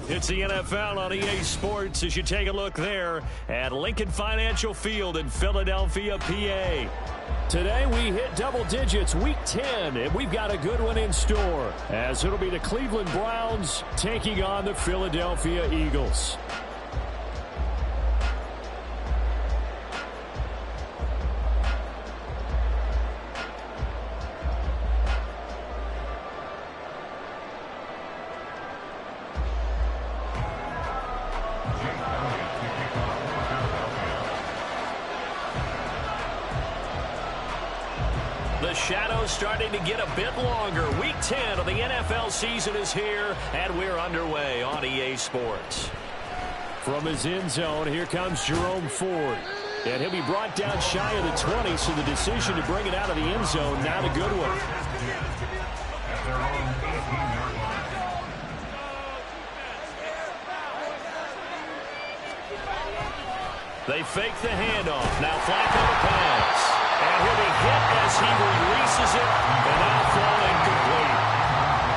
It's the NFL on EA Sports as you take a look there at Lincoln Financial Field in Philadelphia, PA. Today we hit double digits, week 10, and we've got a good one in store as it'll be the Cleveland Browns taking on the Philadelphia Eagles. The shadow's starting to get a bit longer. Week 10 of the NFL season is here, and we're underway on EA Sports. From his end zone, here comes Jerome Ford. And he'll be brought down shy of the 20, so the decision to bring it out of the end zone, not a good one. They fake the handoff. Now Flacco to pass. And he'll be hit as he releases it, and now throw incomplete.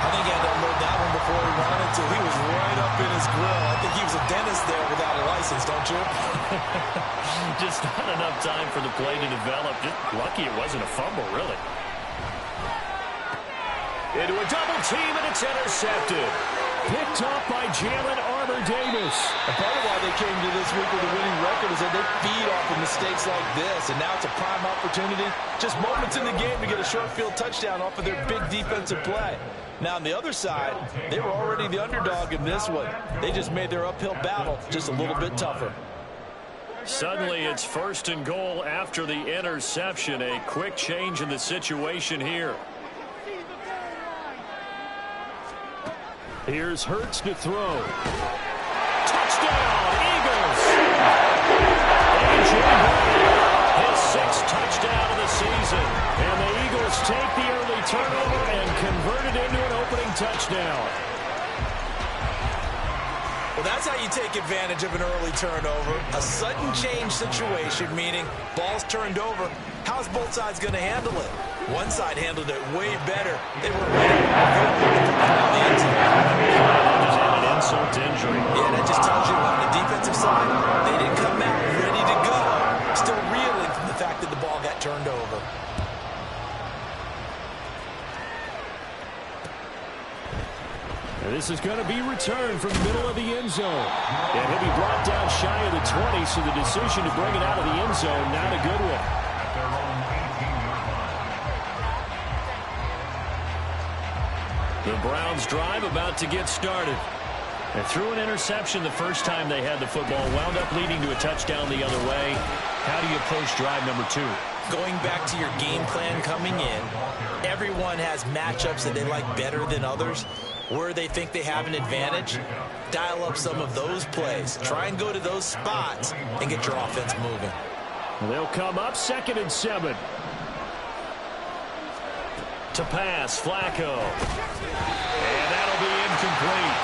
I think he had to unload that one before he wanted to. He was right up in his grill. I think he was a dentist there without a license, don't you? Just not enough time for the play to develop. Just lucky it wasn't a fumble, really. Into a double team, and it's intercepted. Picked off by Jalen Armour-Davis. And part of why they came to this week with a winning record is that they feed off of mistakes like this. And now it's a prime opportunity, just moments in the game to get a short field touchdown off of their big defensive play. Now on the other side, they were already the underdog in this one. They just made their uphill battle just a little bit tougher. Suddenly it's first and goal after the interception. A quick change in the situation here. Here's Hurts to throw. Touchdown, Eagles! A.J. Brown, his sixth touchdown of the season. And the Eagles take the early turnover and convert it into an opening touchdown. Well, that's how you take advantage of an early turnover. A sudden change situation, meaning ball's turned over. How's both sides going to handle it? One side handled it way better. They were ready on the end zone. Just had an insult to injury. Yeah, that just tells you on the defensive side, they didn't come out ready to go. Still reeling from the fact that the ball got turned over. And this is going to be returned from the middle of the end zone. And he'll be brought down shy of the 20, so the decision to bring it out of the end zone, not a good one. The Browns drive about to get started. They threw an interception the first time they had the football, wound up leading to a touchdown the other way. How do you approach drive number 2? Going back to your game plan coming in, everyone has matchups that they like better than others. Where they think they have an advantage, dial up some of those plays. Try and go to those spots and get your offense moving. They'll come up 2nd and 7. To pass, Flacco. And that'll be incomplete.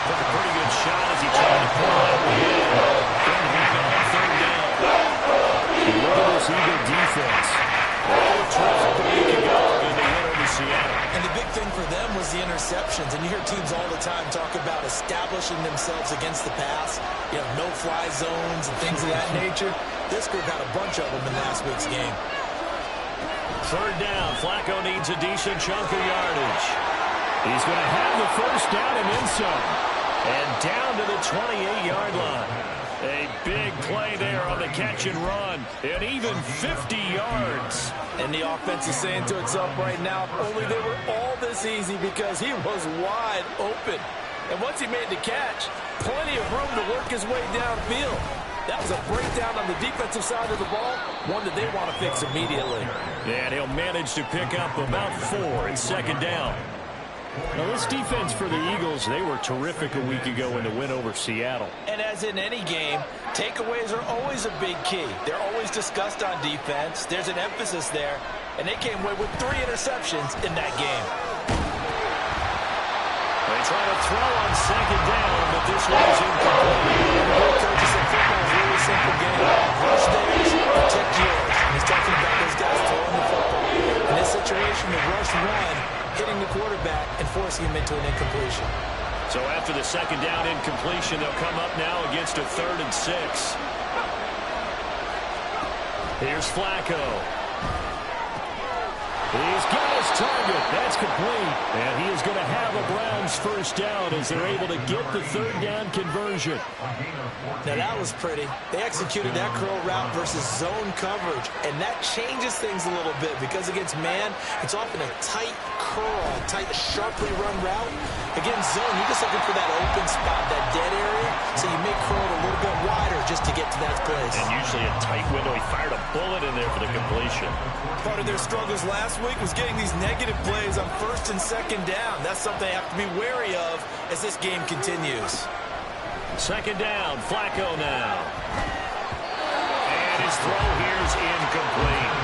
Took a pretty good shot as he tried to pull out the hit. Then he got on 3rd down. Look at this Eagle defense. They were terrific a week ago in the win over Seattle. And the big thing for them was the interceptions. And you hear teams all the time talk about establishing themselves against the pass. You know, no-fly zones and things of that nature. This group had a bunch of them in last week's game. 3rd down. Flacco needs a decent chunk of yardage. He's going to have the first down and then some. And down to the 28-yard line. A big play there on the catch and run. And even 50 yards. And the offense is saying to itself right now, only they were all this easy because he was wide open. And once he made the catch, plenty of room to work his way downfield. That was a breakdown on the defensive side of the ball, one that they want to fix immediately. And he'll manage to pick up about 4 in 2nd down. Now, this defense for the Eagles, they were terrific a week ago in the win over Seattle. And as in any game, takeaways are always a big key. They're always discussed on defense. There's an emphasis there. And they came away with 3 interceptions in that game. They try to throw on 2nd down, but this one is incomplete. Coaches said football is a really simple game. Rush theirs, protect yours. And he's talking about those guys throwing the football. In this situation, the rush one, hitting the quarterback and forcing him into an incompletion. So after the second down incompletion, they'll come up now against a 3rd and 6. Here's Flacco. He's got his target. That's complete. And he is going to have a Browns first down as they're able to get the 3rd down conversion. Now that was pretty. They executed that curl route versus zone coverage, and that changes things a little bit because against man, it's often a tight curl, tight, sharply run route. Against zone, you're just looking for that open spot, that dead area, so you make curl a little bit wider just to get to that place. And usually a tight window. He fired a bullet in there for the completion. Part of their struggles last week was getting these negative plays on 1st and 2nd down. That's something they have to be wary of as this game continues. 2nd down, Flacco now. And his throw here's incomplete.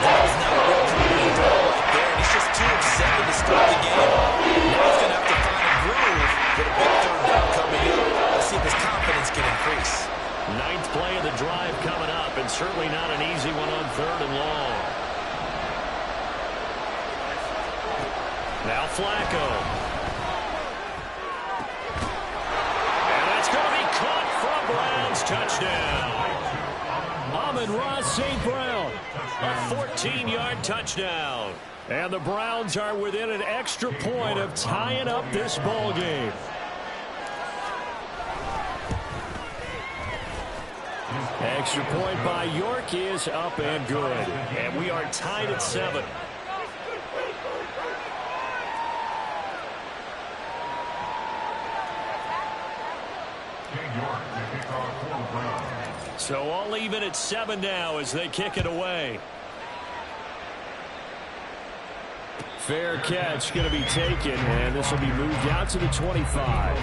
That was not a real committed throw right there, and he's just too upset to start the game. Now he's going to have to find a groove with a big 3rd down coming up. Let's see if his confidence can increase. 9th play of the drive coming up, and certainly not an easy one on 3rd and long. Now Flacco. And that's going to be caught from Browns. Touchdown. Amon-Ra St. Brown. A 14-yard touchdown. And the Browns are within an extra point of tying up this ball game. Extra point by York is up and good. And we are tied at 7. So all even at 7 now as they kick it away. Fair catch going to be taken, and this will be moved out to the 25.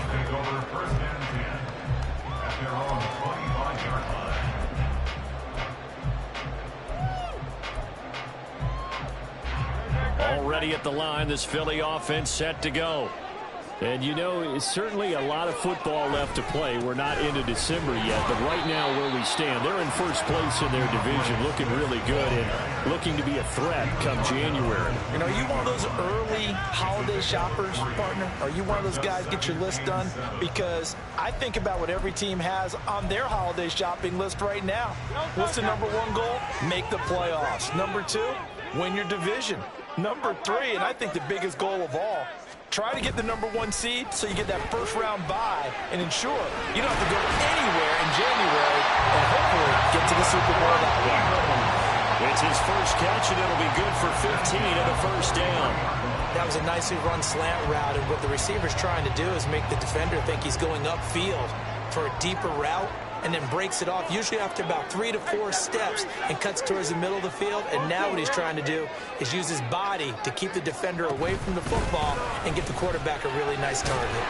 Already at the line, this Philly offense set to go. And, you know, it's certainly a lot of football left to play. We're not into December yet, but right now where we stand, they're in first place in their division, looking really good and looking to be a threat come January. You know, are you one of those early holiday shoppers, partner? Are you one of those guys get your list done? Because I think about what every team has on their holiday shopping list right now. What's the #1 goal? Make the playoffs. #2, win your division. #3, and I think the biggest goal of all, try to get the #1 seed so you get that first-round bye and ensure you don't have to go anywhere in January and hopefully get to the Super Bowl that way. It's his first catch, and it'll be good for 15 and a first down. That was a nicely run slant route, and what the receiver's trying to do is make the defender think he's going upfield for a deeper route and then breaks it off, usually after about 3 to 4 steps, and cuts towards the middle of the field. And now what he's trying to do is use his body to keep the defender away from the football and get the quarterback a really nice target.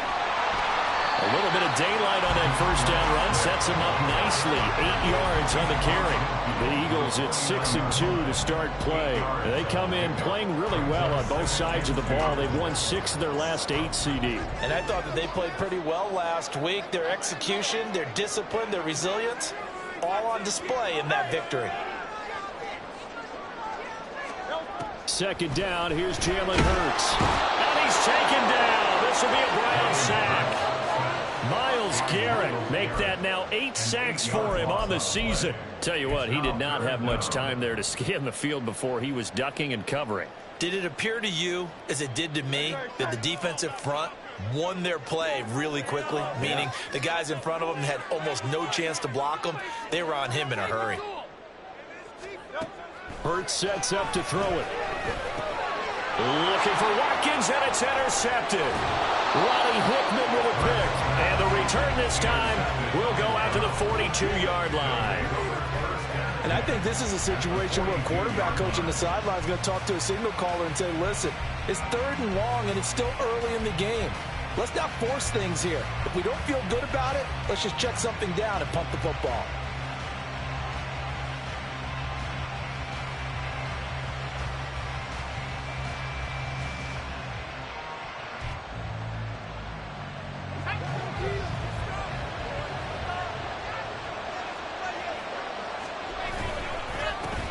A little bit of daylight on that first down run sets him up nicely. 8 yards on the carry. The Eagles at 6-2 to start play. They come in playing really well on both sides of the ball. They've won 6 of their last 8, CD. And I thought that they played pretty well last week. Their execution, their discipline, their resilience, all on display in that victory. 2nd down, here's Jalen Hurts. And he's taken down. This will be a Brown sack. Myles Garrett make that now 8 sacks for him on the season. Tell you what, he did not have much time there to scan the field before he was ducking and covering. Did it appear to you, as it did to me, that the defensive front won their play really quickly? Meaning the guys in front of them had almost no chance to block them. They were on him in a hurry. Hurts sets up to throw it. Looking for Watkins, and it's intercepted. Ronnie Hickman with a pick. And the return this time will go out to the 42-yard line. And I think this is a situation where a quarterback coach on the sideline is going to talk to a signal caller and say, listen, it's 3rd and long, and it's still early in the game. Let's not force things here. If we don't feel good about it, let's just check something down and pump the football.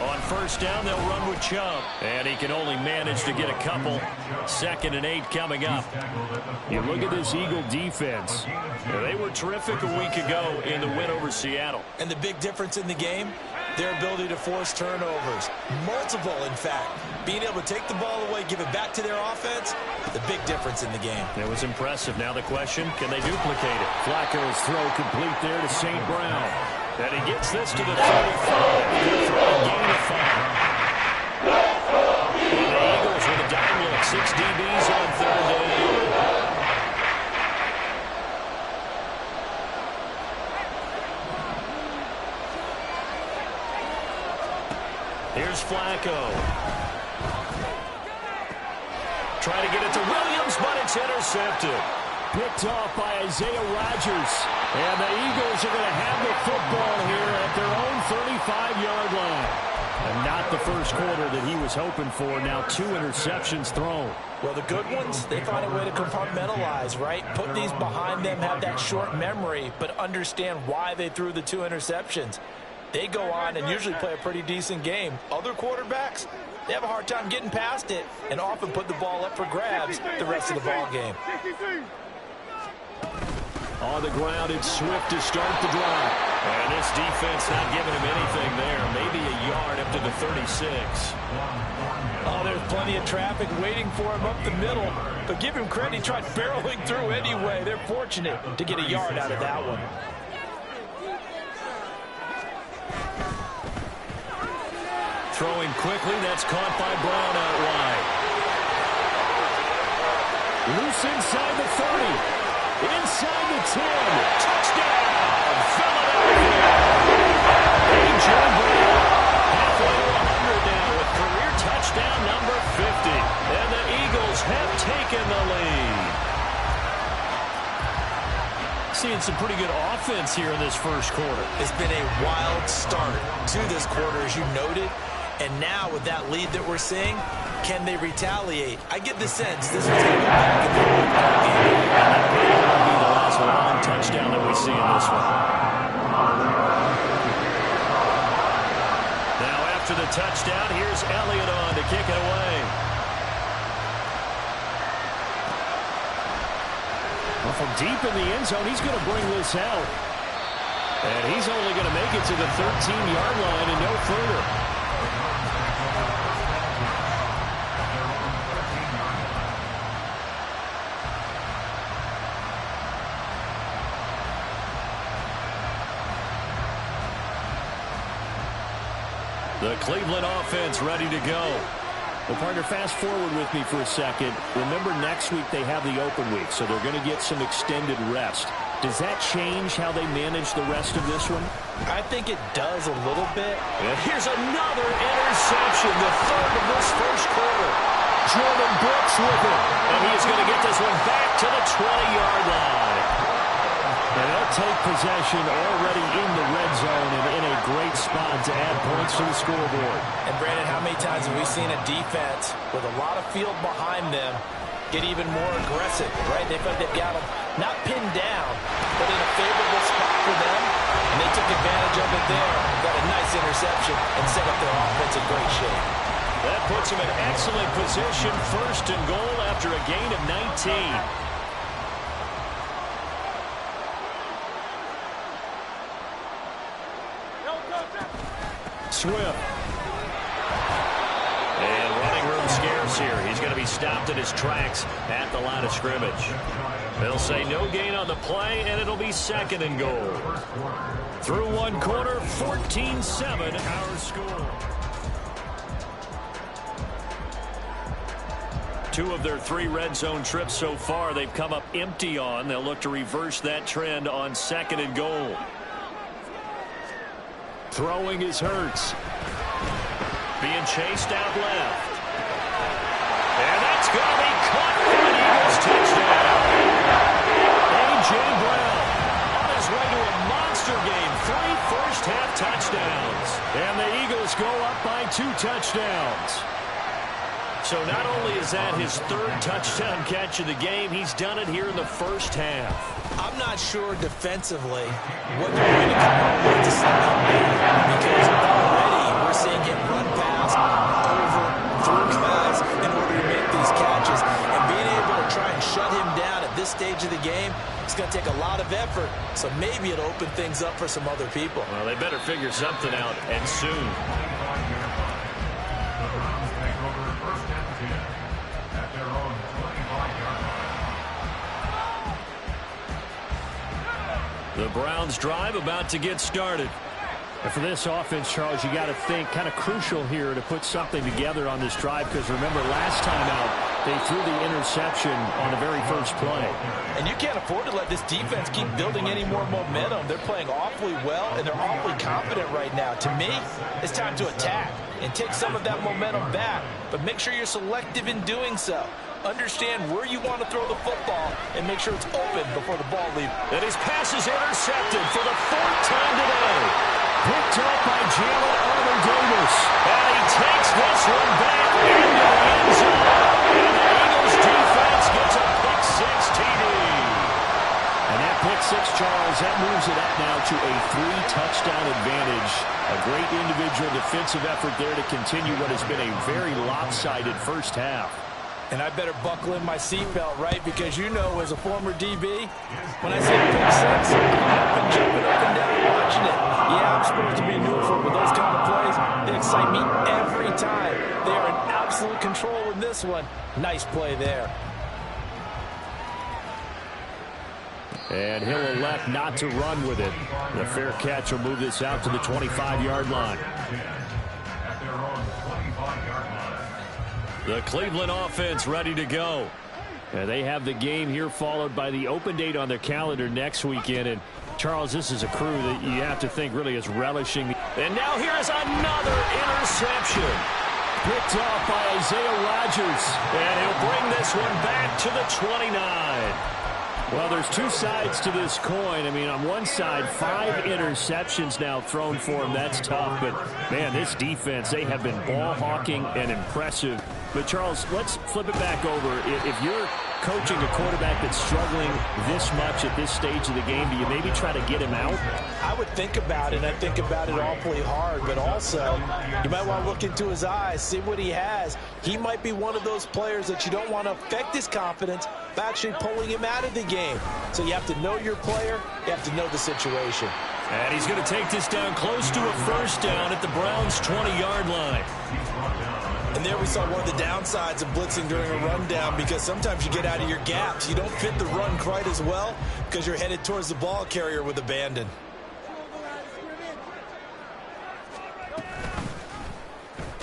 On first down, they'll run with Chubb. And he can only manage to get a couple. 2nd and 8 coming up. You look at this Eagle defense. They were terrific a week ago in the win over Seattle. And the big difference in the game, their ability to force turnovers. Multiple, in fact. Being able to take the ball away, give it back to their offense, the big difference in the game. It was impressive. Now the question, can they duplicate it? Flacco's throw complete there to St. Brown. And he gets this to the 35. Good throw, gain of 5. And the Eagles with a down look. 6 DBs on 3rd down. Here's Flacco. Trying to get it to Williams, but it's intercepted. Picked off by Isaiah Rodgers. And the Eagles are going to have the football here at their own 35-yard line. And not the first quarter that he was hoping for. Now 2 interceptions thrown. Well, the good ones, they find a way to compartmentalize, right? Put these behind them, have that short memory, but understand why they threw the 2 interceptions. They go on and usually play a pretty decent game. Other quarterbacks, they have a hard time getting past it and often put the ball up for grabs the rest of the ball game. On the ground, it's Swift to start the drive. And this defense not giving him anything there. Maybe a yard up to the 36. Oh, there's plenty of traffic waiting for him up the middle. But give him credit, he tried barreling through anyway. They're fortunate to get a yard out of that one. Throwing quickly, that's caught by Brown out wide. Loose inside the 30. Inside the 10. Touchdown, Philadelphia. A.J. Brown halfway to 100 now with career touchdown number 50. And the Eagles have taken the lead. Seeing some pretty good offense here in this first quarter. It's been a wild start to this quarter, as you noted. And now with that lead that we're seeing, can they retaliate? I get the sense this was going to be back in the game. That will be the last long touchdown that we see in this one. Now after the touchdown, here's Elliott on to kick it away. Well, from deep in the end zone, he's going to bring this out. And he's only going to make it to the 13-yard line and no further. The Cleveland offense ready to go. Well, partner, fast forward with me for a second. Remember, next week they have the open week, so they're going to get some extended rest. Does that change how they manage the rest of this one? I think it does a little bit. And here's another interception, the 3rd of this first quarter. Jordan Brooks with it. And he's going to get this one back to the 20-yard line. And they'll take possession already in the red zone and in a great spot to add points to the scoreboard. And, Brandon, how many times have we seen a defense with a lot of field behind them get even more aggressive, right? They feel like they've got them not pinned down, but in a favorable spot for them, and they took advantage of it there. Got a nice interception and set up their offense in great shape. That puts him in excellent position, 1st and goal after a gain of 19. Swift. And running room scarce here. He's going to be stopped in his tracks at the line of scrimmage. They'll say no gain on the play, and it'll be 2nd and goal. Through one quarter, 14-7 our score. 2 of their 3 red zone trips so far they've come up empty on. They'll look to reverse that trend on 2nd and goal. Throwing is Hurts. Being chased out left. And that's going to be caught for an Eagles touchdown. A.J. Brown on his way to a monster game. 3 first-half touchdowns. And the Eagles go up by 2 touchdowns. So not only is that his 3rd touchdown catch of the game, he's done it here in the first half. I'm not sure defensively what they're going to come up with to stop him, because already we're seeing him run going to take a lot of effort, so maybe it'll open things up for some other people. Well, they better figure something out, and soon. The Browns drive about to get started. And for this offense, Charles, you got to think kind of crucial here to put something together on this drive, because remember last time out they threw the interception on the very first play. And you can't afford to let this defense keep building any more momentum. They're playing awfully well, and they're awfully confident right now. To me, it's time to attack and take some of that momentum back, but make sure you're selective in doing so. Understand where you want to throw the football and make sure it's open before the ball leaves. And his pass is intercepted for the fourth time today. Picked up by Jalen Armour-Davis. And he takes this one back into the end zone. And the Eagles defense gets a pick six TD. And that pick six, Charles, that moves it up now to a 3-touchdown advantage. A great individual defensive effort there to continue what has been a very lopsided first half. And I better buckle in my seatbelt, right? Because you know, as a former DB, when I say pick six, I've been jumping up and down watching it. Yeah, I'm supposed to be in uniform, but those kind of plays, they excite me every time. They are in absolute control in this one. Nice play there. And he'll elect not to run with it. The fair catch will move this out to the 25-yard line. The Cleveland offense ready to go. And they have the game here followed by the open date on their calendar next weekend. And Charles, this is a crew that you have to think really is relishing. And now here is another interception. Picked off by Isaiah Rodgers. And he'll bring this one back to the 29. Well, there's two sides to this coin. I mean, on one side, 5 interceptions now thrown for him. That's tough. But, man, this defense, they have been ball hawking and impressive. But, Charles, let's flip it back over. If you're coaching a quarterback that's struggling this much at this stage of the game, do you maybe try to get him out? I would think about it, and I think about it awfully hard. But also, you might want to look into his eyes, see what he has. He might be one of those players that you don't want to affect his confidence by actually pulling him out of the game. So you have to know your player. You have to know the situation. And he's going to take this down close to a first down at the Browns' 20-yard line. And there we saw one of the downsides of blitzing during a rundown, because sometimes you get out of your gaps. You don't fit the run quite as well because you're headed towards the ball carrier with abandon.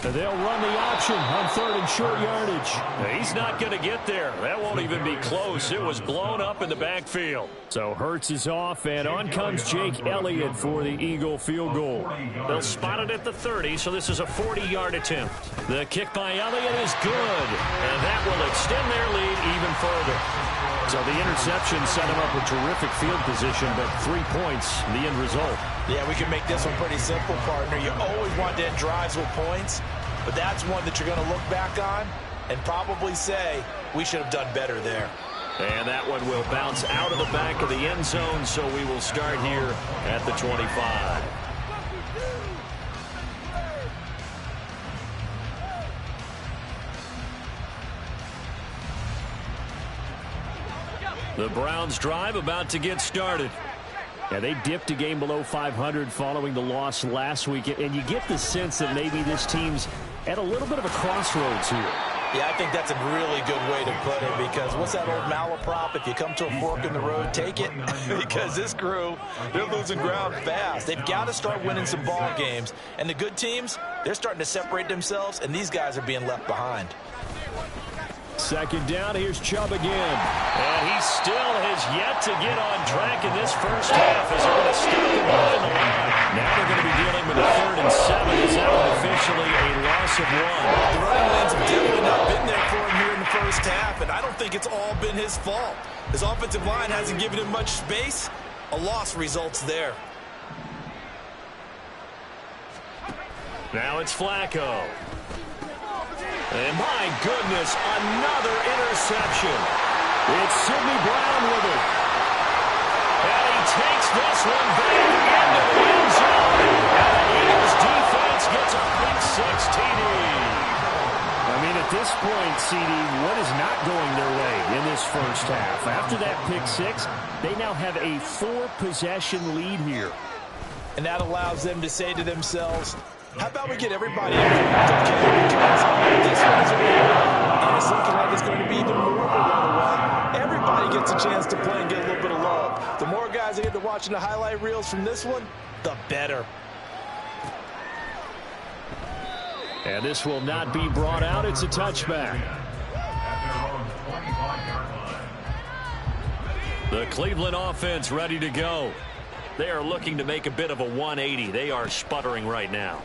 And they'll run the option on 3rd and short yardage. He's not going to get there. That won't even be close. It was blown up in the backfield. So Hurts is off, and on comes Jake Elliott for the Eagle field goal. They'll spot it at the 30, so this is a 40-yard attempt. The kick by Elliott is good, and that will extend their lead even further. So the interception set him up with terrific field position, but 3 points, the end result. Yeah, we can make this one pretty simple, partner. You always want to end drives with points, but that's one that you're going to look back on and probably say, we should have done better there. And that one will bounce out of the back of the end zone, so we will start here at the 25. The Browns drive about to get started. Yeah, they dipped a game below 500 following the loss last week, and you get the sense that maybe this team's at a little bit of a crossroads here. Yeah, I think that's a really good way to put it, because what's that old malaprop? If you come to a fork in the road, take it. Because this crew, they're losing ground fast. They've got to start winning some ball games. And the good teams, they're starting to separate themselves, and these guys are being left behind. Second down, here's Chubb again. And he still has yet to get on track in this first half as they're going to stop him behind the line. Now they're going to be dealing with a 3rd and 7. Is that one officially a loss of 1? The running lanes have definitely not been there for him here in the first half, and I don't think it's all been his fault. His offensive line hasn't given him much space. A loss results there. Now it's Flacco. And my goodness, another interception. It's Sidney Brown with it. And he takes this one back into the end zone. And the Eagles defense gets a pick 6 TD. I mean, at this this point, CD, what is not going their way in this first half? After that pick six, they now have a 4-possession lead here. And that allows them to say to themselves, how about we get everybody involved? This one is a run, and it's looking like it's going to be even more of a runaway. Everybody gets a chance to play and get a little bit of love. The more guys that get to watching the highlight reels from this one, the better. And this will not be brought out. It's a touchback. The Cleveland offense ready to go. They are looking to make a bit of a 180. They are sputtering right now.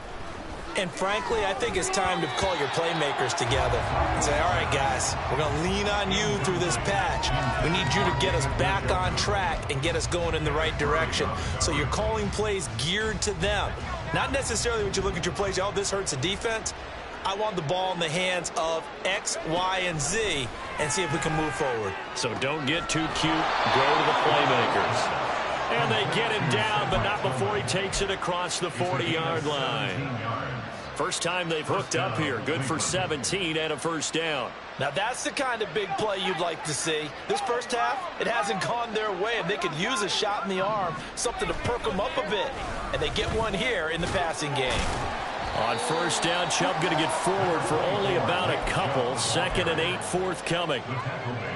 And frankly, I think it's time to call your playmakers together and say, all right, guys, we're going to lean on you through this patch. We need you to get us back on track and get us going in the right direction. So you're calling plays geared to them. Not necessarily when you look at your plays, oh, this hurts the defense. I want the ball in the hands of X, Y, and Z and see if we can move forward. So don't get too cute. Go to the playmakers. And they get him down, but not before he takes it across the 40-yard line. First time they've hooked up here. Good for 17 and a first down. Now that's the kind of big play you'd like to see. This first half, it hasn't gone their way, and they could use a shot in the arm, something to perk them up a bit. And they get one here in the passing game. On first down, Chubb going to get forward for only about a couple. 2nd and 8 forthcoming.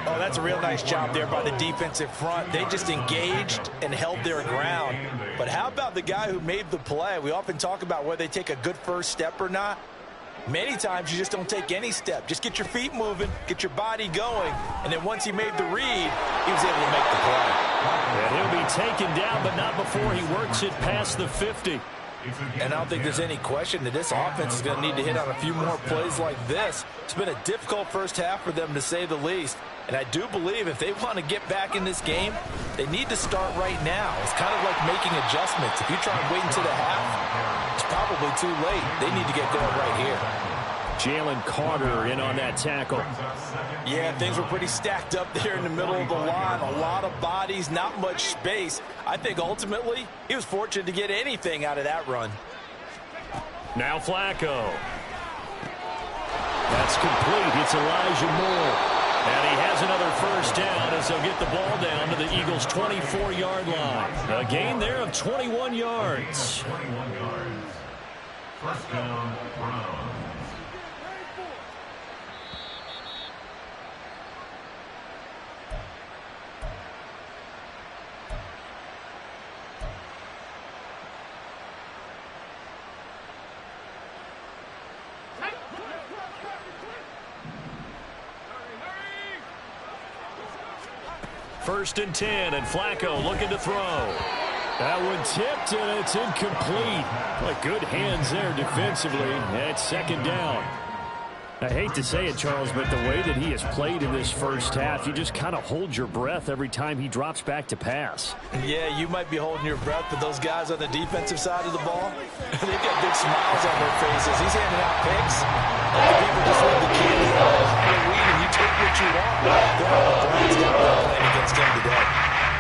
Oh, that's a real nice job there by the defensive front. They just engaged and held their ground. But how about the guy who made the play? We often talk about whether they take a good first step or not. Many times you just don't take any step. Just get your feet moving, get your body going, and then once he made the read, he was able to make the play. And he'll be taken down, but not before he works it past the 50. And I don't think there's any question that this offense is going to need to hit on a few more plays like this. It's been a difficult first half for them, to say the least. And I do believe if they want to get back in this game, they need to start right now. It's kind of like making adjustments. If you try and wait until the half, it's probably too late. They need to get going right here. Jalen Carter in on that tackle. Yeah, things were pretty stacked up there in the middle of the line. A lot of bodies, not much space. I think ultimately he was fortunate to get anything out of that run. Now Flacco. That's complete. It's Elijah Moore. And he has another first down as they'll get the ball down to the Eagles' 24-yard line. A gain there of 21 yards. First down, Browns. First and 10, and Flacco looking to throw. That one tipped, and it's incomplete. But good hands there defensively. That's 2nd down. I hate to say it, Charles, but the way that he has played in this first half, you just kind of hold your breath every time he drops back to pass. Yeah, you might be holding your breath, but those guys on the defensive side of the ball, they've got big smiles on their faces. He's handing out picks. Other people just leave the kid in the weed, and you take what you want. The Browns got one playing against him today.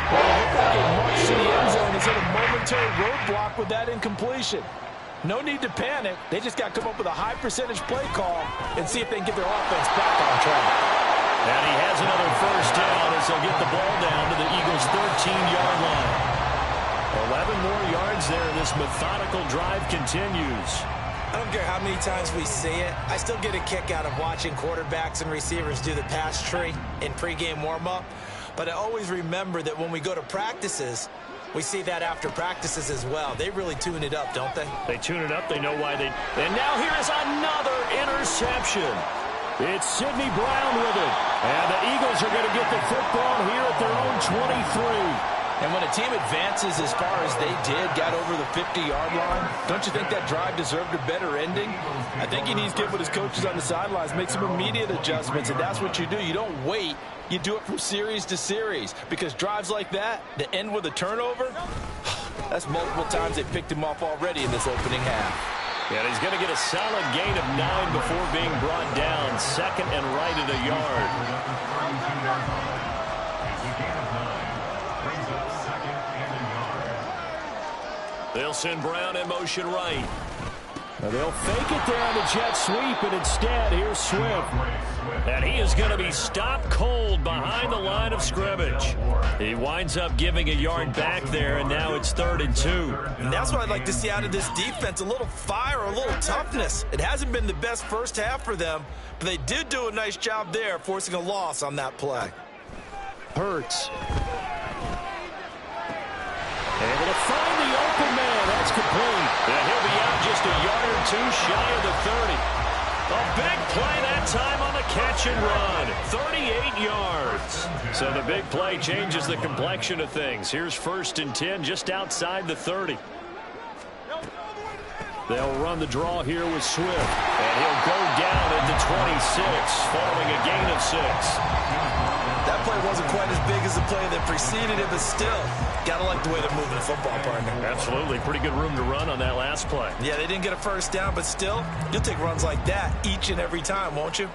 Well, it looked like a march to the end zone is at a momentary roadblock with that incompletion. No need to panic. They just got to come up with a high percentage play call and see if they can get their offense back on track. And he has another first down as they'll get the ball down to the Eagles' 13-yard line. 11 more yards there. This methodical drive continues. I don't care how many times we see it. I still get a kick out of watching quarterbacks and receivers do the pass tree in pregame warm-up. But I always remember that when we go to practices, we see that after practices as well. They really tune it up, don't they? They tune it up. They know why they... And now here is another interception. It's Sidney Brown with it. And the Eagles are going to get the football here at their own 23. And when a team advances as far as they did, got over the 50-yard line, don't you think that drive deserved a better ending? I think he needs to get with his coaches on the sidelines, make some immediate adjustments, and that's what you do. You don't wait. You do it from series to series, because drives like that end with a turnover, that's multiple times they picked him off already in this opening half. Yeah, he's going to get a solid gain of 9 before being brought down. 2nd and right at a yard. They'll send Brown in motion right. They'll fake it there on the jet sweep, and instead, here's Swift. And he is going to be stopped cold behind the line of scrimmage. He winds up giving a yard back there, and now it's 3rd and 2. And that's what I'd like to see out of this defense, a little fire, a little toughness. It hasn't been the best first half for them, but they did do a nice job there, forcing a loss on that play. Hurts. Able to find the open man. That's complete. And he'll be out just a yard or two shy of the 30. A big play that time on the catch and run. 38 yards. So the big play changes the complexion of things. Here's 1st and 10 just outside the 30. They'll run the draw here with Swift. And he'll go down at the 26 following a gain of 6. That play wasn't quite as big as the play that preceded it, but still, gotta like the way they're moving the football, partner. Absolutely. Pretty good room to run on that last play. Yeah, they didn't get a first down, but still, you'll take runs like that each and every time, won't you?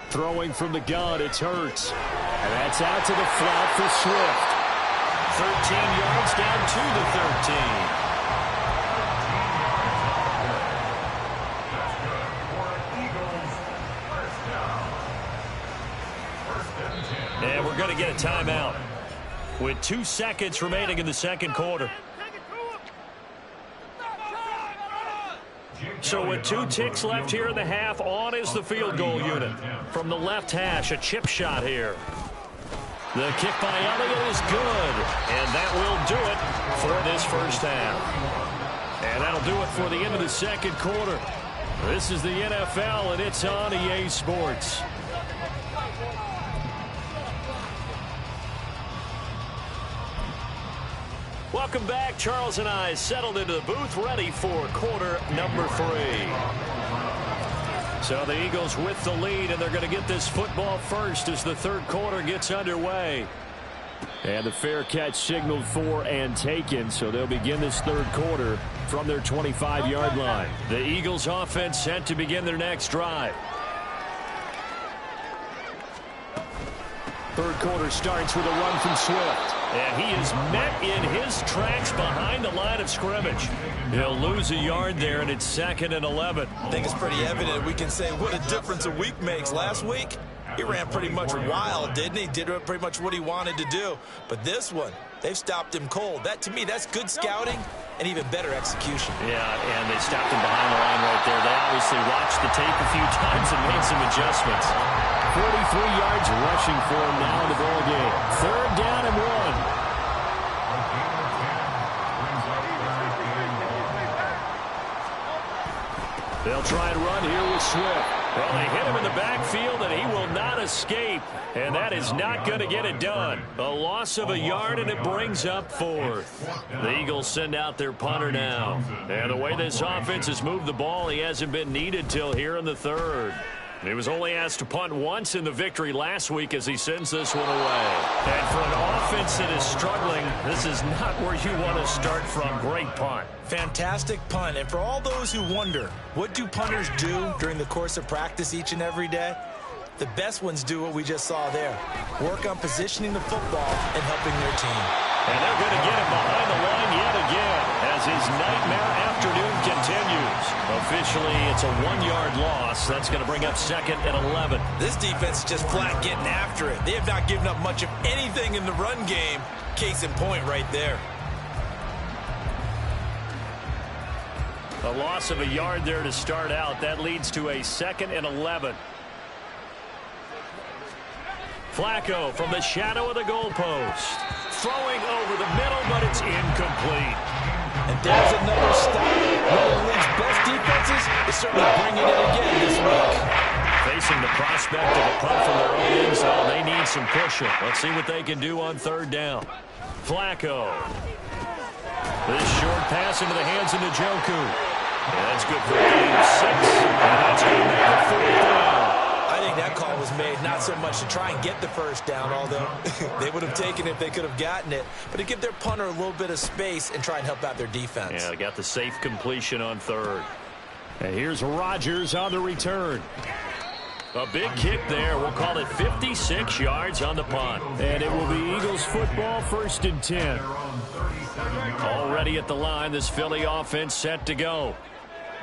Throwing from the gun, it's Hurts. And that's out to the flat for Swift. 13 yards down to the 13. And we're going to get a timeout with 2 seconds remaining in the second quarter. So with 2 ticks left here in the half, on is the field goal unit. From the left hash, a chip shot here. The kick by Elliott is good, and that will do it for this first half. And that'll do it for the end of the second quarter. This is the NFL, and it's on EA Sports. Welcome back. Charles and I settled into the booth, ready for quarter number 3. So the Eagles with the lead, and they're going to get this football first as the third quarter gets underway. And the fair catch signaled for and taken, so they'll begin this third quarter from their 25-yard line. The Eagles offense set to begin their next drive. Third quarter starts with a run from Swift. And he is met in his tracks behind the line of scrimmage. He'll lose a yard there, and it's 2nd and 11. I think it's pretty evident. We can say what a difference a week makes. Last week, he ran pretty much wild, didn't he? Did pretty much what he wanted to do. But this one, they've stopped him cold. That, to me, that's good scouting and even better execution. Yeah, and they stopped him behind the line right there. They obviously watched the tape a few times and made some adjustments. 43 yards rushing for him now in the ball game. 3rd down and 1. They'll try and run here with Swift. Well, they hit him in the backfield, and he will not escape. And that is not going to get it done. A loss of a yard, and it brings up 4th. The Eagles send out their punter now. And the way this offense has moved the ball, he hasn't been needed till here in the 3rd. He was only asked to punt once in the victory last week as he sends this one away. And for an offense that is struggling, this is not where you want to start from. Great punt. Fantastic punt. And for all those who wonder, what do punters do during the course of practice each and every day? The best ones do what we just saw there. Work on positioning the football and helping their team. And they're going to get him behind the line yet again as his nightmare afternoon continues. Officially, it's a 1-yard loss. That's going to bring up 2nd and 11. This defense is just flat getting after it. They have not given up much of anything in the run game. Case in point right there. A loss of a yard there to start out. That leads to a 2nd and 11. Flacco from the shadow of the goalpost. Throwing over the middle, but it's incomplete. And there's another stop. One of the league's best defenses is certainly bringing it again this week. Facing the prospect of a punt from their own end zone, they need some pushing. Let's see what they can do on 3rd down. Flacco. This short pass into the hands of Njoku. And that's good for a gain of 6. And that's going to make it 4th down. I think that call was made not so much to try and get the first down, although they would have taken it if they could have gotten it, but to give their punter a little bit of space and try and help out their defense. Yeah, they got the safe completion on 3rd. And here's Rodgers on the return. A big kick there. We'll call it 56 yards on the punt. And it will be Eagles football, 1st and 10. Already ready at the line. This Philly offense set to go.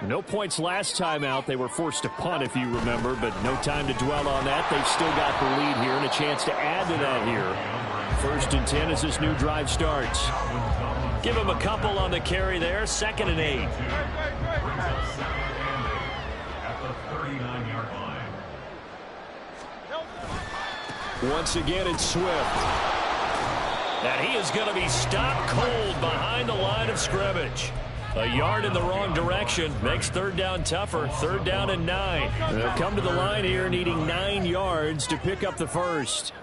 No points last time out. They were forced to punt, if you remember, but no time to dwell on that. They've still got the lead here and a chance to add to that here. 1st and 10 as this new drive starts. Give him a couple on the carry there. 2nd and 8. Once again, it's Swift. And he is going to be stopped cold behind the line of scrimmage. A yard in the wrong direction makes 3rd down tougher. 3rd down and 9. They'll come to the line here needing 9 yards to pick up the first.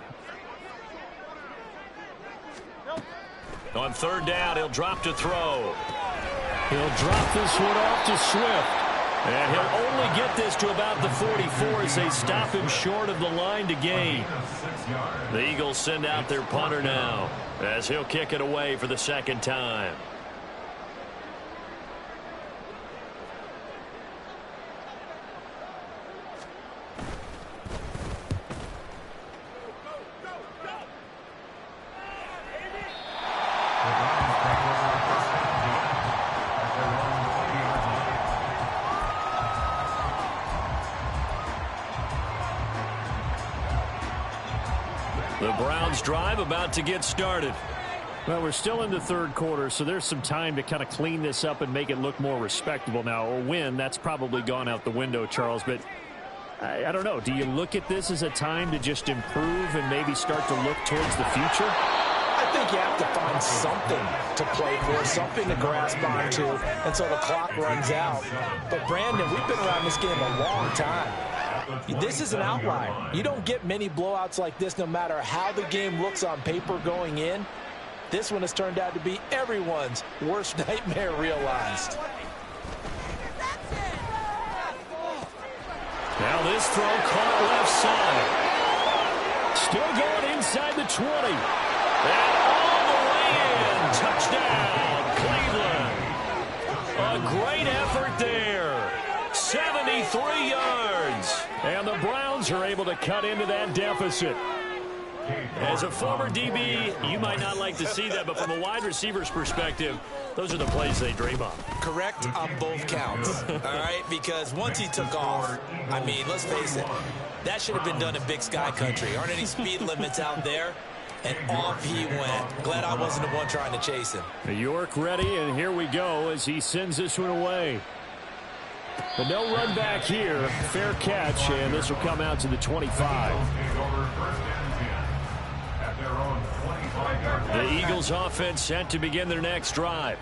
On 3rd down, he'll drop to throw. He'll drop this one off to Swift. And he'll only get this to about the 44 as they stop him short of the line to gain. The Eagles send out their punter now as he'll kick it away for the 2nd time. The Browns drive about to get started. Well, we're still in the 3rd quarter, so there's some time to kind of clean this up and make it look more respectable. Now, a win, that's probably gone out the window, Charles, but I don't know. Do you look at this as a time to just improve and maybe start to look towards the future? I think you have to find something to play for, something to grasp onto until the clock runs out. But, Brandon, we've been around this game a long time. This is an outlier. You don't get many blowouts like this no matter how the game looks on paper going in. This one has turned out to be everyone's worst nightmare realized. Now this throw caught left side. Still going inside the 20. And all the way in. Touchdown, Cleveland. A great effort there. 73 yards. And the Browns are able to cut into that deficit. As a former DB, you might not like to see that, but from a wide receiver's perspective, those are the plays they dream of. Correct on both counts, all right? Because once he took off, I mean, let's face it, that should have been done in Big Sky Country. Aren't any speed limits out there? And off he went. Glad I wasn't the one trying to chase him. York ready, and here we go as he sends this one away. But no run back here. Fair catch, and this will come out to the 25. The Eagles offense set to begin their next drive.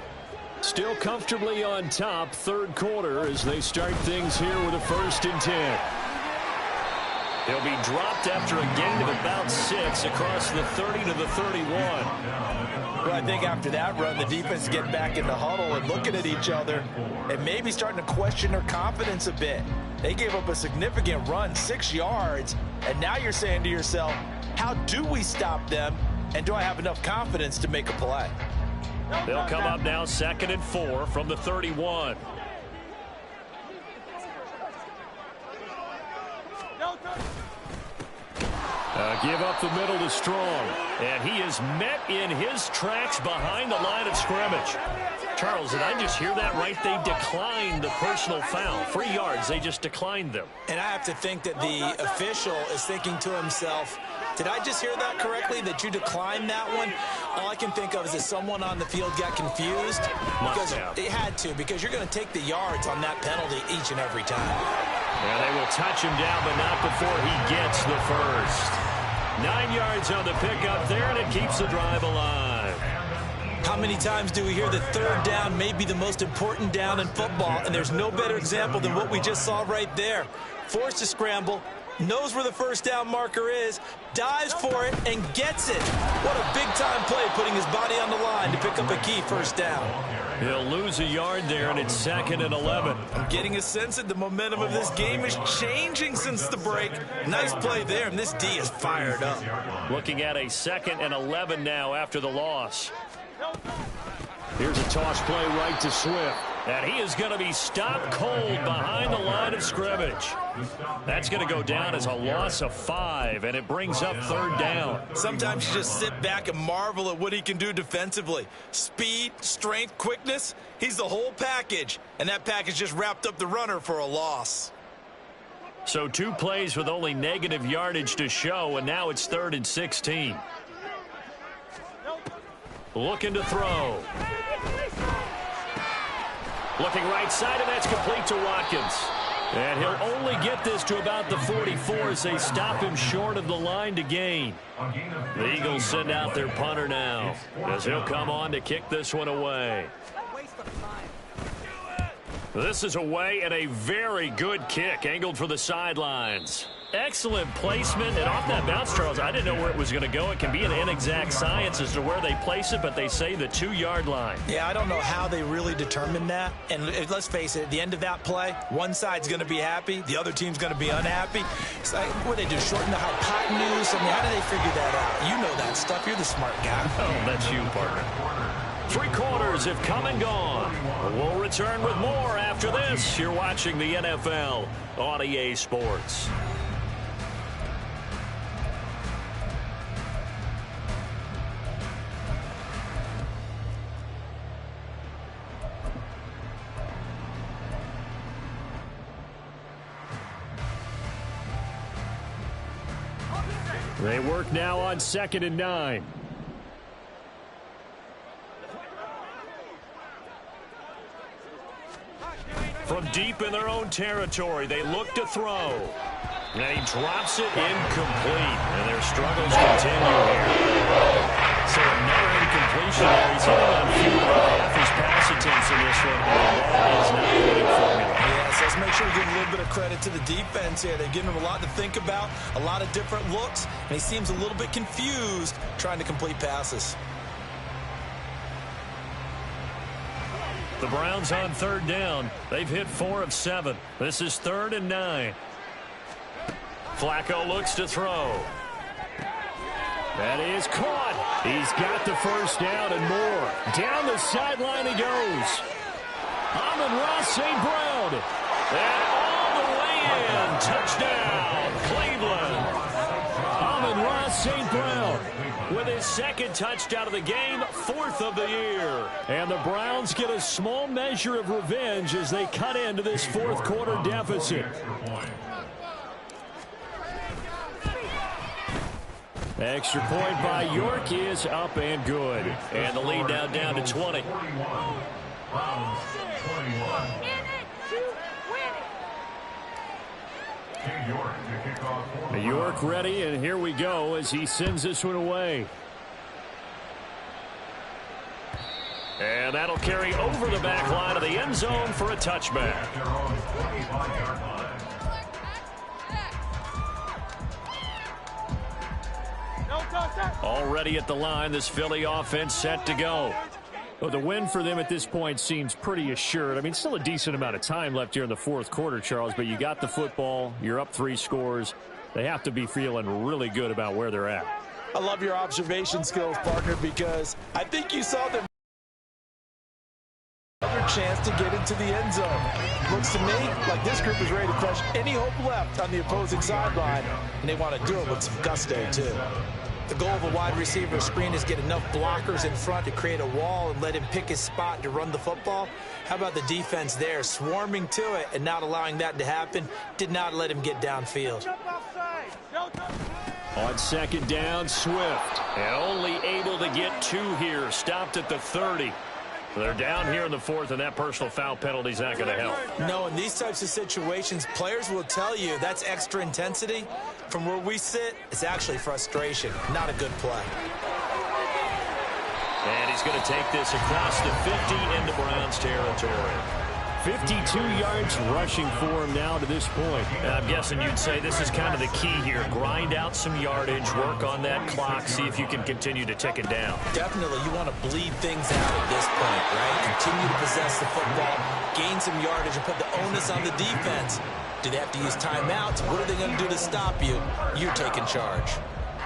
Still comfortably on top, 3rd quarter as they start things here with a 1st and 10. He'll be dropped after a gain of about 6 across the 30 to the 31. Well, I think after that run, the defense getting back in the huddle and looking at each other and maybe starting to question their confidence a bit. They gave up a significant run, 6 yards, and now you're saying to yourself, how do we stop them, and do I have enough confidence to make a play? They'll come up now 2nd and 4 from the 31. Give up the middle to Strong. And he is met in his tracks behind the line of scrimmage. Charles, did I just hear that right? They declined the personal foul. 3 yards, they just declined them. And I have to think that the official is thinking to himself, did I just hear that correctly, that you declined that one? All I can think of is that someone on the field got confused. Must have. It had to, because you're going to take the yards on that penalty each and every time. And they will touch him down, but not before he gets the first. 9 yards on the pickup there, and it keeps the drive alive. How many times do we hear that 3rd down may be the most important down in football, and there's no better example than what we just saw right there. Forced to scramble, knows where the 1st down marker is, dives for it, and gets it. What a big-time play, putting his body on the line to pick up a key 1st down. He'll lose a yard there, and it's 2nd and 11. I'm getting a sense that the momentum of this game is changing since the break. Nice play there, and this D is fired up. Looking at a 2nd and 11 now after the loss. Here's a toss play right to Swift. And he is going to be stopped cold behind the line of scrimmage. That's going to go down as a loss of 5, and it brings up 3rd down. Sometimes you just sit back and marvel at what he can do defensively. Speed, strength, quickness, he's the whole package. And that package just wrapped up the runner for a loss. So 2 plays with only negative yardage to show, and now it's 3rd and 16. Looking to throw. Looking right side, and that's complete to Watkins. And he'll only get this to about the 44 as they stop him short of the line to gain. The Eagles send out their punter now as he'll come on to kick this one away. This is away, and a very good kick angled for the sidelines. Excellent placement, and off that bounce, Charles, I didn't know where it was going to go. It can be an inexact science as to where they place it, but they say the 2-yard line. Yeah, I don't know how they really determined that. And let's face it, at the end of that play, one side's going to be happy, the other team's going to be unhappy. It's like, what do they do, shorten the hypotenuse? I mean, how do they figure that out? You know that stuff. You're the smart guy. Oh, that's you, partner. 3 quarters have come and gone. We'll return with more after this. You're watching the NFL on EA Sports. They work now on 2nd and 9. From deep in their own territory, they look to throw. And he drops it incomplete. And their struggles continue here. So another incompletion there. He's hitting on fewer than half his pass attempts in this one. And that is not a winning formula. Yes, let's make sure we give a little bit of credit to the defense here. They've given him a lot to think about, a lot of different looks, and he seems a little bit confused trying to complete passes. The Browns on 3rd down. They've hit 4 of 7. This is 3rd and 9. Flacco looks to throw. That is caught. He's got the 1st down and more. Down the sideline he goes. Amon-Ra St. Brown. And all the way in. Touchdown, Cleveland. Amon-Ra St. Brown with his 2nd touchdown of the game, 4th of the year. And the Browns get a small measure of revenge as they cut into this 4th quarter deficit. Extra point by York is up and good. And the lead now down to 20. York ready, and here we go as he sends this one away. And that'll carry over the back line of the end zone for a touchback. Already at the line, this Philly offense set to go. Well, the win for them at this point seems pretty assured. I mean, still a decent amount of time left here in the 4th quarter, Charles, but you got the football. You're up 3 scores. They have to be feeling really good about where they're at. I love your observation skills, partner, because I think you saw them another chance to get into the end zone. Looks to me like this group is ready to crush any hope left on the opposing sideline, and they want to do it with some gusto, too. The goal of a wide receiver screen is get enough blockers in front to create a wall and let him pick his spot to run the football. How about the defense there, swarming to it and not allowing that to happen? Did not let him get downfield. On 2nd down, Swift. And only able to get 2 here. Stopped at the 30. They're down here in the 4th, and that personal foul penalty is not going to help. No, in these types of situations, players will tell you that's extra intensity. From where we sit, it's actually frustration, not a good play. And he's going to take this across the 50 into Browns territory. 52 yards rushing for him now to this point. And I'm guessing you'd say this is kind of the key here. Grind out some yardage, work on that clock, see if you can continue to tick it down. Definitely, you want to bleed things out at this point, right? Continue to possess the football, gain some yardage, and put the onus on the defense. Do they have to use timeouts? What are they going to do to stop you? You're taking charge.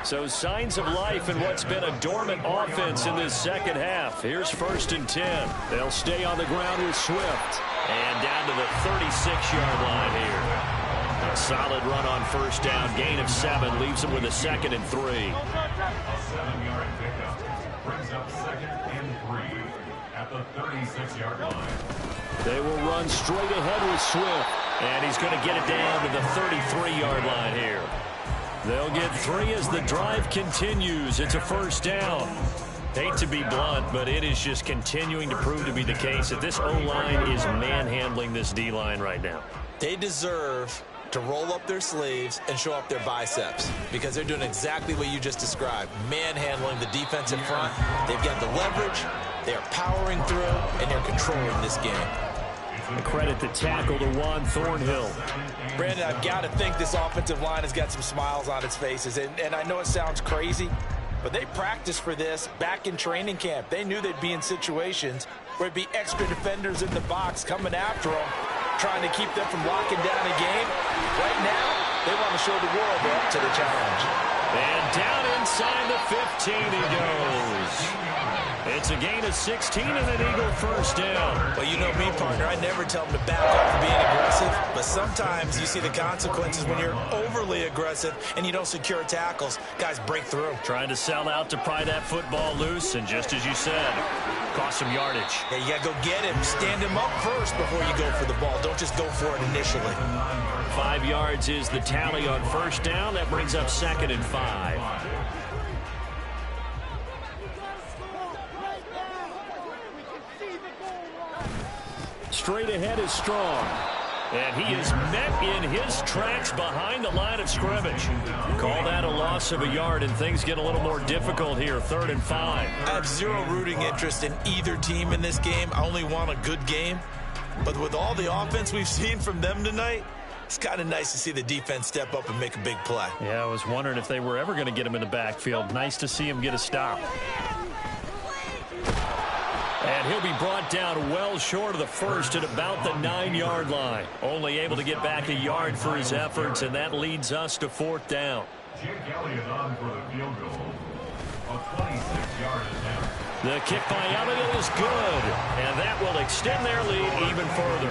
So signs of life in what's been a dormant offense in this second half. Here's 1st and 10. They'll stay on the ground with Swift. And down to the 36-yard line here. A solid run on 1st down. Gain of 7 leaves them with a 2nd and 3. A 7-yard pickup brings up 2nd and 3 at the 36-yard line. They will run straight ahead with Swift. And he's going to get it down to the 33-yard line here. They'll get 3 as the drive continues. It's a 1st down. Hate to be blunt, but it is just continuing to prove to be the case that this O-line is manhandling this D-line right now. They deserve to roll up their sleeves and show up their biceps because they're doing exactly what you just described, manhandling the defensive front. They've got the leverage, they're powering through, and they're controlling this game. And credit the tackle to Juan Thornhill. Brandon, I've got to think this offensive line has got some smiles on its faces, and I know it sounds crazy, but they practiced for this back in training camp. They knew they'd be in situations where it'd be extra defenders in the box coming after them, trying to keep them from locking down a game. Right now, they want to show the world they're up to the challenge. And down inside the 15 he goes. It's a gain of 16 and an Eagle 1st down. Well, you know me, partner. I never tell them to back off being aggressive, but sometimes you see the consequences when you're overly aggressive and you don't secure tackles. Guys break through. Trying to sell out to pry that football loose, and just as you said, cost some yardage. Yeah, you got to go get him. Stand him up first before you go for the ball. Don't just go for it initially. 5 yards is the tally on 1st down. That brings up 2nd and 5. Straight ahead is Strong. And he is met in his tracks behind the line of scrimmage. Call that a loss of a yard, and things get a little more difficult here. 3rd and 5. I have zero rooting interest in either team in this game. I only want a good game. But with all the offense we've seen from them tonight, it's kind of nice to see the defense step up and make a big play. Yeah, I was wondering if they were ever going to get him in the backfield. Nice to see him get a stop. And he'll be brought down well short of the 1st at about the 9-yard line. Only able to get back a yard for his efforts, and that leads us to 4th down. Jake Elliott on for the field goal. A 26-yard attempt. The kick by Elliott is good, and that will extend their lead even further.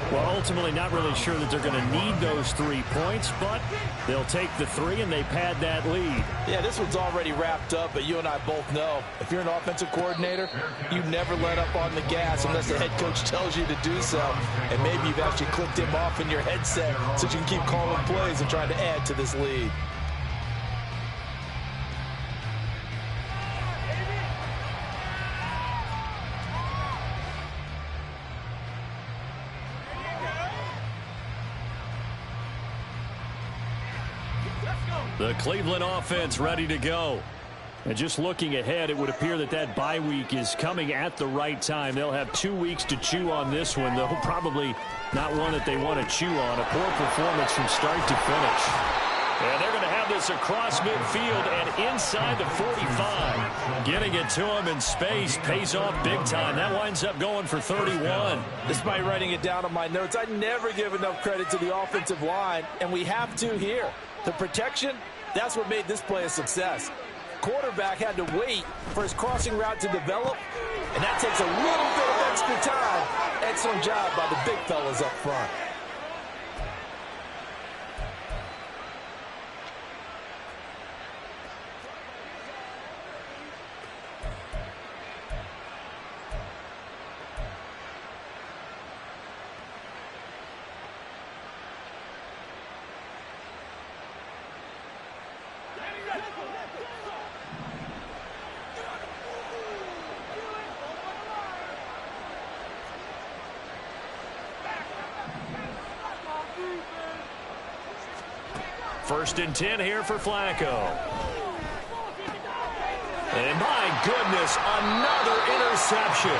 Well, ultimately not really sure that they're going to need those 3 points, but they'll take the 3 and they pad that lead. Yeah, this one's already wrapped up, but you and I both know if you're an offensive coordinator, you never let up on the gas unless the head coach tells you to do so. And maybe you've actually clicked him off in your headset so you can keep calling plays and trying to add to this lead. The Cleveland offense ready to go. And just looking ahead, it would appear that that bye week is coming at the right time. They'll have 2 weeks to chew on this one, though probably not one that they want to chew on. A poor performance from start to finish. And they're going to have this across midfield and inside the 45. Getting it to him in space pays off big time. That winds up going for 31. Despite writing it down on my notes, I never give enough credit to the offensive line, and we have to here. The protection, that's what made this play a success. Quarterback had to wait for his crossing route to develop, and that takes a little bit of extra time. Excellent job by the big fellas up front. First and 10 here for Flacco. And my goodness, another interception.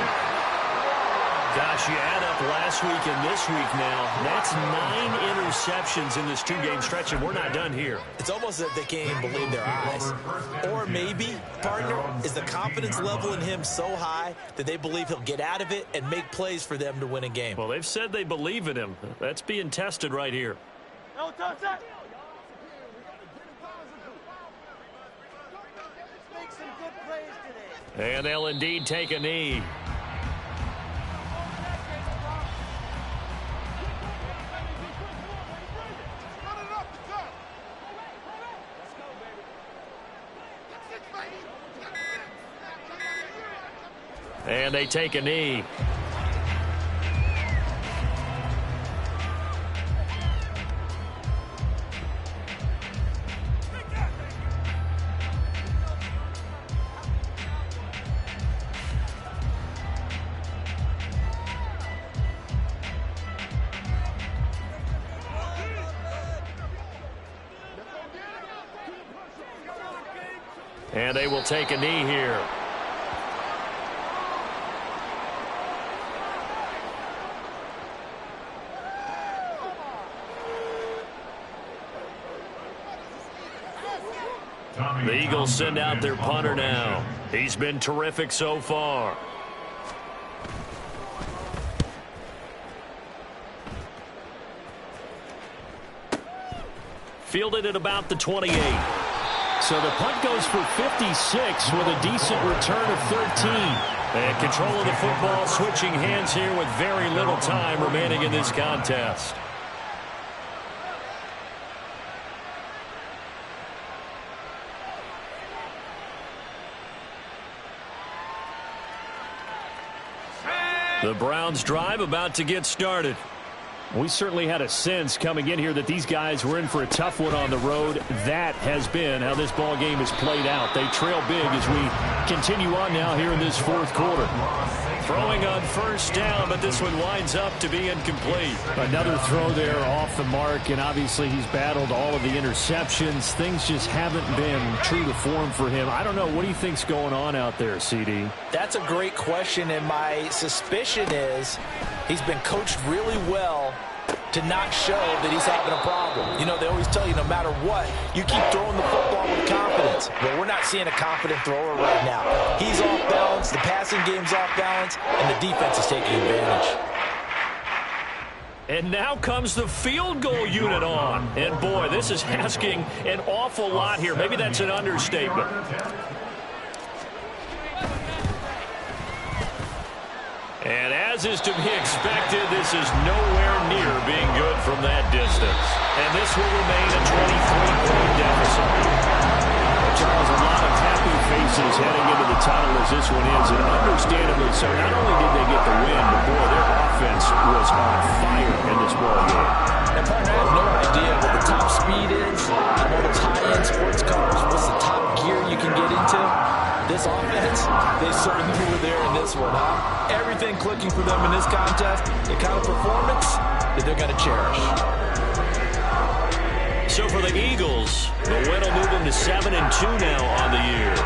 Gosh, you add up last week and this week now. That's 9 interceptions in this 2-game stretch, and we're not done here. It's almost as if they can't even believe their eyes. Or maybe, partner, is the confidence level in him so high that they believe he'll get out of it and make plays for them to win a game. Well, they've said they believe in him. That's being tested right here. And they'll indeed take a knee. And they take a knee. And they will take a knee here. The Eagles send out their punter now. He's been terrific so far. Fielded at about the 28. So the punt goes for 56 with a decent return of 13. And control of the football switching hands here with very little time remaining in this contest. The Browns drive about to get started. We certainly had a sense coming in here that these guys were in for a tough one on the road. That has been how this ball game has played out. They trail big as we continue on now here in this fourth quarter. Throwing on first down, but this one winds up to be incomplete. Another throw there off the mark, and obviously he's battled all of the interceptions. Things just haven't been true to form for him. I don't know. What do you think's going on out there, CD? That's a great question, and my suspicion is he's been coached really well to not show that he's having a problem. You know, they always tell you no matter what, you keep throwing the football with confidence. Well, we're not seeing a confident thrower right now. He's off balance, the passing game's off balance, and the defense is taking advantage. And now comes the field goal unit on. And boy, this is asking an awful lot here. Maybe that's an understatement. And as is to be expected, this is nowhere near being good from that distance. And this will remain a 23-point deficit. Charles, a lot of happy faces heading into the tunnel as this one is, and understandably so. Not only did they get the win, but boy, their offense was on fire in this ball game. And partner, I have no idea what the top speed is. I know it's high-end sports cars. What's the top gear you can get into? This offense, they certainly were there in this one, huh? Everything clicking for them in this contest, the kind of performance that they're going to cherish. So for the Eagles, the win will move them to 7-2 now on the year.